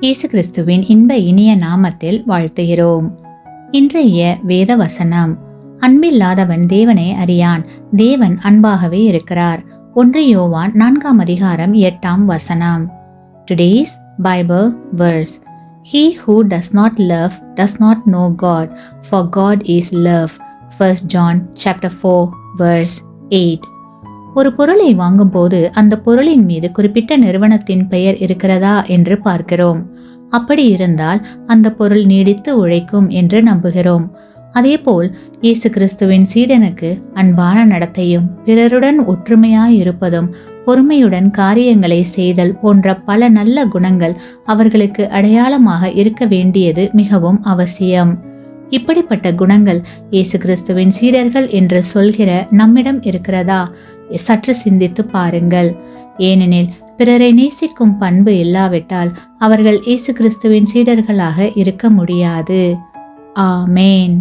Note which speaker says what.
Speaker 1: இயேசு கிறிஸ்துவின் இன்ப இனிய நாமத்தில் வாழ்த்துகிறோம். இன்றைய வேத வசனம்: அன்பில்லாதவன் தேவனை அறியான், தேவன் அன்பாகவே இருக்கிறார். 1 யோவான் 4 அதிகாரம் 8 Today's Bible verse: He who does not love does not know God, for God is love. 1 John chapter 4 verse 8. ஒரு பொருளை வாங்கும்போது அந்த பொருளின் மீது குறிப்பிட்ட நிறுவனத்தின் பெயர் இருக்கிறதா என்று பார்க்கிறோம். அப்படி இருந்தால் அந்த பொருள் நீடித்து உழைக்கும் என்று நம்புகிறோம். அதேபோல் இயேசு கிறிஸ்துவின் சீடனுக்கு அன்பான நடத்தையும், பிறருடன் ஒற்றுமையாயிருப்பதும், பொறுமையுடன் காரியங்களை செய்தல் போன்ற பல நல்ல குணங்கள் அவர்களுக்கு அடையாளமாக இருக்க வேண்டியது மிகவும் அவசியம். இப்படிப்பட்ட குணங்கள் இயேசு கிறிஸ்துவின் சீடர்கள் என்று சொல்கிற நம்மிடம் இருக்கிறதா? சற்று சிந்தித்து பாருங்கள். ஏனெனில் பிறரை நேசிக்கும் பண்பு இல்லாவிட்டால் அவர்கள் இயேசு கிறிஸ்துவின் சீடர்களாக இருக்க முடியாது. ஆமேன்.